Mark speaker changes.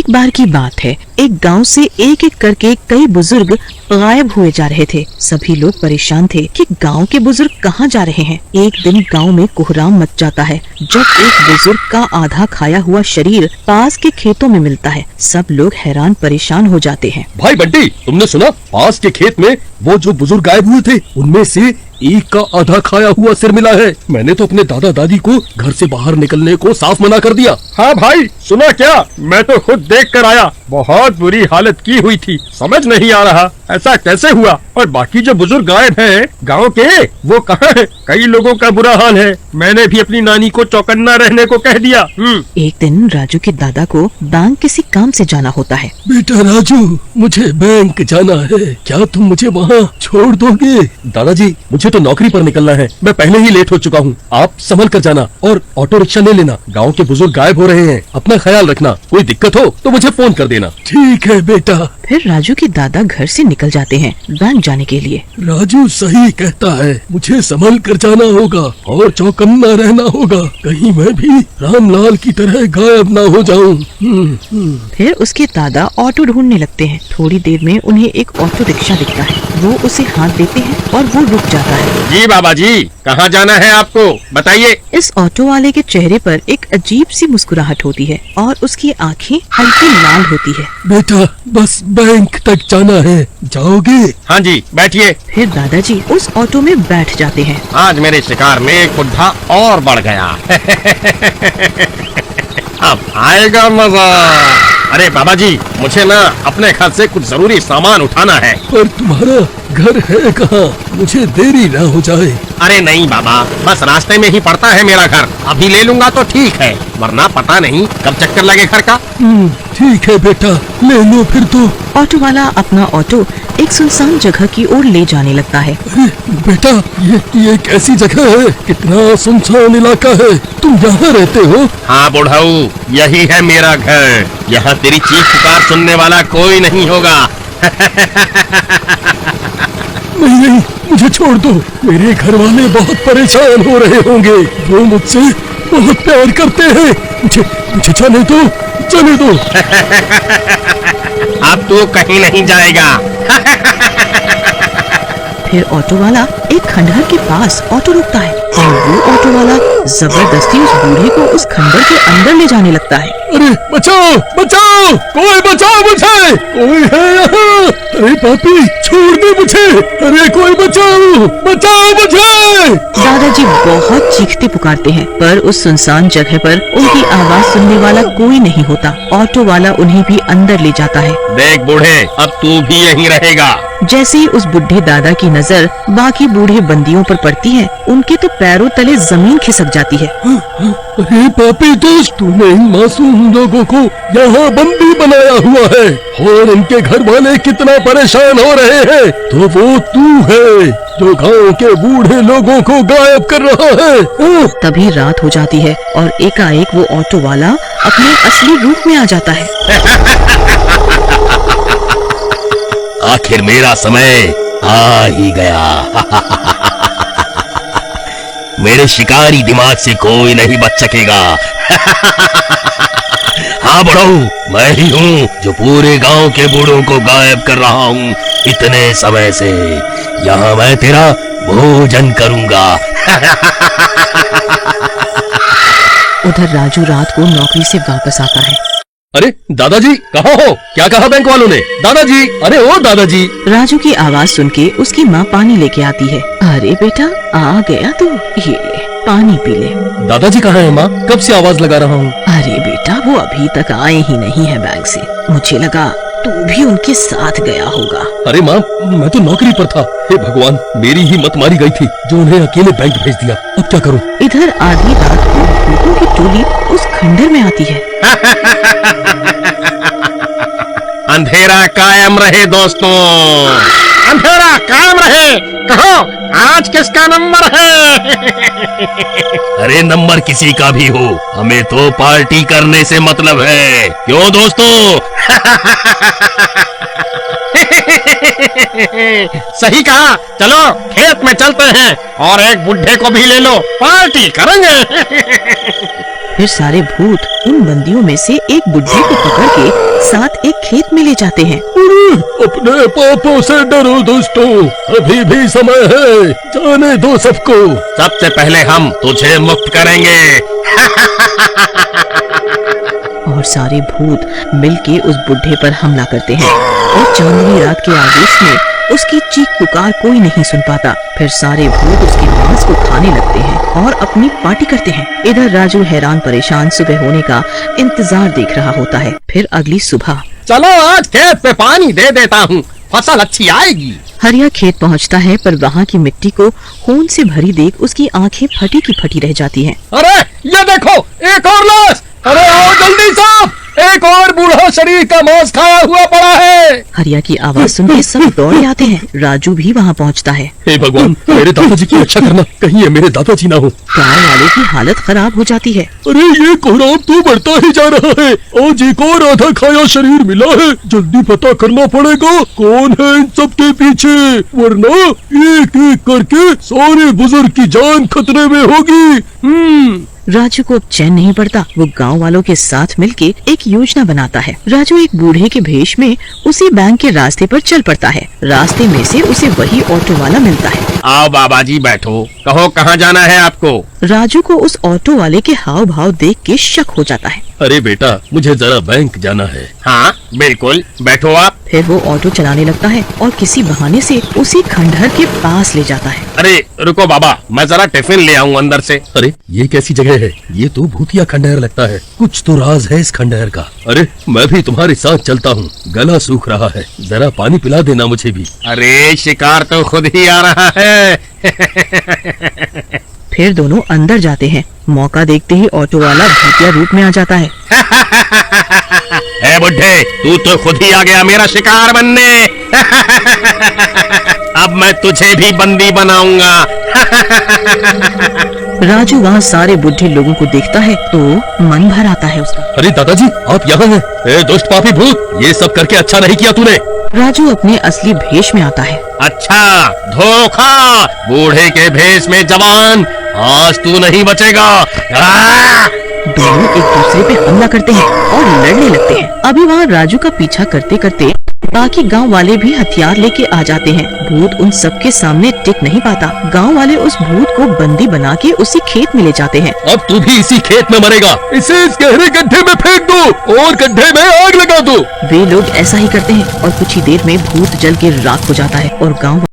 Speaker 1: एक बार की बात है, एक गांव से एक एक करके कई बुजुर्ग गायब हुए जा रहे थे। सभी लोग परेशान थे कि गांव के बुजुर्ग कहाँ जा रहे हैं। एक दिन गांव में कोहराम मच जाता है जब एक बुजुर्ग का आधा खाया हुआ शरीर पास के खेतों में मिलता है। सब लोग हैरान परेशान हो जाते हैं।
Speaker 2: भाई बंटी, तुमने सुना? पास के खेत में वो जो बुजुर्ग गायब हुए थे, उनमें से एक का आधा खाया हुआ सिर मिला है। मैंने तो अपने दादा दादी को घर से बाहर निकलने को साफ मना कर दिया।
Speaker 3: हाँ भाई, सुना क्या? मैं तो खुद देख कर आया। बहुत बुरी हालत की हुई थी। समझ नहीं आ रहा ऐसा कैसे हुआ। और बाकी जो बुजुर्ग गायब हैं गांव के, वो कहाँ है? कई लोगों का बुरा हाल है। मैंने भी अपनी नानी को चौकन्ना रहने को कह दिया।
Speaker 1: एक दिन राजू के दादा को बैंक किसी काम से जाना होता है।
Speaker 2: बेटा राजू, मुझे बैंक जाना है, क्या तुम मुझे वहाँ छोड़ दोगे? दादाजी, मुझे तो नौकरी पर निकलना है। मैं पहले ही लेट हो चुका हूँ। आप संभल कर जाना और ऑटो रिक्शा ले लेना। गांव के बुजुर्ग गायब हो रहे हैं, अपना ख्याल रखना। कोई दिक्कत हो तो मुझे फोन कर देना। ठीक है बेटा।
Speaker 1: फिर राजू के दादा घर से निकल जाते हैं बैंक जाने के लिए।
Speaker 2: राजू सही कहता है, मुझे संभल कर जाना होगा और चौकन्ना रहना होगा, कहीं मैं भी रामलाल की तरह गायब ना हो जाऊं।
Speaker 1: फिर उसके दादा ऑटो ढूंढने लगते हैं। थोड़ी देर में उन्हें एक ऑटो रिक्शा दिखता है। वो उसे हाथ देते हैं और वो रुक जाता है।
Speaker 3: जी बाबा जी, कहाँ जाना है आपको, बताइए।
Speaker 1: इस ऑटो वाले के चेहरे पर एक अजीब सी मुस्कुराहट होती है और उसकी आँखें हल्की लाल होती है।
Speaker 2: बेटा, बस बैंक तक जाना है, जाओगे?
Speaker 3: हाँ जी, बैठिए।
Speaker 1: फिर दादाजी उस ऑटो में बैठ जाते हैं।
Speaker 3: आज मेरे शिकार में एक बुढ़ा और बढ़ गया। अब आएगा मजा। अरे बाबा जी, मुझे ना अपने घर से कुछ जरूरी सामान उठाना है।
Speaker 2: पर तुम्हारा घर है कहाँ? मुझे देरी ना हो जाए।
Speaker 3: अरे नहीं बाबा, बस रास्ते में ही पड़ता है मेरा घर। अभी ले लूंगा तो ठीक है, वरना पता नहीं कब चक्कर लगे घर का।
Speaker 2: ठीक है बेटा, ले लो फिर तो।
Speaker 1: ऑटो वाला अपना ऑटो एक सुनसान जगह की ओर ले जाने लगता है।
Speaker 2: अरे बेटा, ये कैसी जगह है? कितना सुनसान इलाका है। तुम यहाँ रहते हो?
Speaker 3: हाँ बुढ़ाऊ, यही है मेरा घर। यहाँ तेरी चीख पुकार सुनने वाला कोई नहीं होगा।
Speaker 2: नहीं, मुझे छोड़ दो। मेरे घर वाले बहुत परेशान हो रहे होंगे। वो मुझसे बहुत प्यार करते हैं। मुझे जाने दो, जाने दो।
Speaker 3: अब तू कहीं नहीं जाएगा।
Speaker 1: फिर ऑटो वाला एक खंडहर के पास ऑटो रुकता है और वो ऑटो वाला जबरदस्ती उस बूढ़े को उस खंडहर के अंदर ले जाने लगता है।
Speaker 2: अरे बचाओ, बचाओ, कोई बचाओ मुझे, कोई है यहाँ? अरे पापी, छोड़ दे मुझे। अरे कोई बचाओ, बचाओ मुझे।
Speaker 1: दादाजी बहुत चीखते पुकारते हैं, पर उस सुनसान जगह पर उनकी आवाज सुनने वाला कोई नहीं होता। ऑटो वाला उन्हें भी अंदर ले जाता है।
Speaker 3: देख बूढ़े, अब तू भी यहीं रहेगा।
Speaker 1: जैसे ही उस बुढ़े दादा की नजर बाकी बूढ़े बंदियों पर पड़ती है, उनके तो पैरों तले जमीन खिसक जाती है।
Speaker 2: अरे पापी दोस्त, तूने इन मासूम लोगों को यहाँ बंदी बनाया हुआ है और इनके घर वाले कितना परेशान हो रहे हैं। तो वो तू है जो गांव के बूढ़े लोगों को गायब कर रहा है।
Speaker 1: तभी रात हो जाती है और एकाएक वो ऑटो वाला अपने असली रूप में आ जाता है।
Speaker 3: आखिर मेरा समय आ ही गया। मेरे शिकारी दिमाग से कोई नहीं बच सकेगा। हाँ बुढ़ऊ, मैं ही हूँ जो पूरे गांव के बूढ़ों को गायब कर रहा हूँ इतने समय से। यहाँ मैं तेरा भोजन करूँगा।
Speaker 1: उधर राजू रात को नौकरी से वापस आता है।
Speaker 2: अरे दादाजी, कहाँ हो? क्या कहा बैंक वालों ने? दादाजी, अरे ओ दादाजी।
Speaker 1: राजू की आवाज सुन के उसकी माँ पानी लेके आती है। अरे बेटा, आ गया तू, ये ले पानी पी ले।
Speaker 2: दादाजी कहाँ है माँ? कब से आवाज लगा रहा हूँ।
Speaker 1: अरे बेटा, वो अभी तक आए ही नहीं है बैंक से। मुझे लगा तू भी उनके साथ गया होगा।
Speaker 2: अरे माँ, मैं तो नौकरी पर था। हे भगवान, मेरी ही मत मारी गई थी जो उन्हें अकेले बैंक भेज दिया। अब क्या करूँ?
Speaker 1: इधर आधी रात को भूतों की टोली उस खंडर में आती है।
Speaker 3: अंधेरा कायम रहे दोस्तों, अंधेरा कायम रहे। कहो आज किसका नंबर है? अरे नंबर किसी का भी हो, हमें तो पार्टी करने से मतलब है। क्यों दोस्तों? सही कहा। चलो खेत में चलते हैं और एक बुढ़े को भी ले लो, पार्टी करेंगे।
Speaker 1: फिर सारे भूत उन बंदियों में से एक बुढ़े को पकड़ के साथ एक खेत में ले जाते हैं।
Speaker 2: अरे, अपने पापों से डरो दोस्तों, अभी भी समय है, जाने दो सबको।
Speaker 3: सबसे पहले हम तुझे मुक्त करेंगे।
Speaker 1: और सारे भूत मिलके उस बुढ़े पर हमला करते हैं और चांदनी रात के आवेश में उसकी चीख पुकार कोई नहीं सुन पाता। फिर सारे भूत उसके मांस को खाने लगते हैं और अपनी पार्टी करते हैं। इधर राजू हैरान परेशान सुबह होने का इंतजार देख रहा होता है। फिर अगली सुबह
Speaker 3: चलो आज खेत पे पानी दे देता हूँ, फसल अच्छी आएगी।
Speaker 1: हरिया खेत पहुंचता है पर वहाँ की मिट्टी को खून से भरी देख उसकी आंखें फटी की फटी रह जाती हैं।
Speaker 3: अरे ये देखो, एक और लाश। अरे आओ जल्दी साहब, एक और बूढ़ा शरीर का मांस खाया हुआ पड़ा है।
Speaker 1: हरिया की आवाज सुन के सब दौड़ आते हैं। राजू भी वहाँ पहुँचता है।
Speaker 2: हे भगवान, मेरे दादाजी की रक्षा करना, कहीं ये मेरे दादाजी ना हो।
Speaker 1: गाँव वालों की हालत खराब हो जाती है।
Speaker 2: अरे ये कोहराम तो बढ़ता ही जा रहा है, आज एक और आधा खाया शरीर मिला है। जल्दी पता करना पड़ेगा कौन है इन सब के पीछे, वरना एक एक करके सारे बुजुर्ग की जान खतरे में होगी।
Speaker 1: राजू को अब चैन नहीं पड़ता। वो गांव वालों के साथ मिलके एक योजना बनाता है। राजू एक बूढ़े के भेष में उसी बैंक के रास्ते पर चल पड़ता है। रास्ते में से उसे वही ऑटो वाला मिलता है।
Speaker 3: आओ बाबा जी बैठो, कहो कहाँ जाना है आपको।
Speaker 1: राजू को उस ऑटो वाले के हाव भाव देख के शक हो जाता है।
Speaker 2: अरे बेटा, मुझे जरा बैंक जाना है।
Speaker 3: हाँ बिल्कुल, बैठो आप।
Speaker 1: फिर वो ऑटो चलाने लगता है और किसी बहाने से उसी खंडहर के पास ले जाता है।
Speaker 3: अरे रुको बाबा, मैं जरा टिफिन ले आऊँ अंदर से।
Speaker 2: अरे ये कैसी जगह है, ये तो भूतिया खंडहर लगता है। कुछ तो राज है इस खंडहर का। अरे मैं भी तुम्हारे साथ चलता हूँ, गला सूख रहा है, जरा पानी पिला देना मुझे भी।
Speaker 3: अरे शिकार तो खुद ही आ रहा है।
Speaker 1: फिर दोनों अंदर जाते हैं। मौका देखते ही ऑटो वाला भूतिया रूप में आ जाता है।
Speaker 3: ए बुड्ढे, तू तो खुद ही आ गया मेरा शिकार बनने। अब मैं तुझे भी बंदी बनाऊंगा।
Speaker 1: राजू वहाँ सारे बुढ़े लोगों को देखता है तो मन भर आता है उसका।
Speaker 2: अरे दादाजी, आप यहाँ हैं? ए दुष्ट पापी भूत, ये सब करके अच्छा नहीं किया तूने।
Speaker 1: राजू अपने असली भेष में आता है।
Speaker 3: अच्छा धोखा, बूढ़े के भेष में जवान, आज तू नहीं बचेगा।
Speaker 1: दोनों एक दूसरे पे हमला करते हैं और लड़ने लगते हैं। अभी वहाँ राजू का पीछा करते करते बाकी गांव वाले भी हथियार लेके आ जाते हैं। भूत उन सबके सामने टिक नहीं पाता। गांव वाले उस भूत को बंदी बना के उसी खेत में ले जाते हैं।
Speaker 2: अब तू भी इसी खेत में मरेगा, इसे इस गहरे गड्ढे में फेंक दो और गड्ढे में आग लगा दो।
Speaker 1: वे लोग ऐसा ही करते हैं और कुछ ही देर में भूत जल के राख हो जाता है और गांव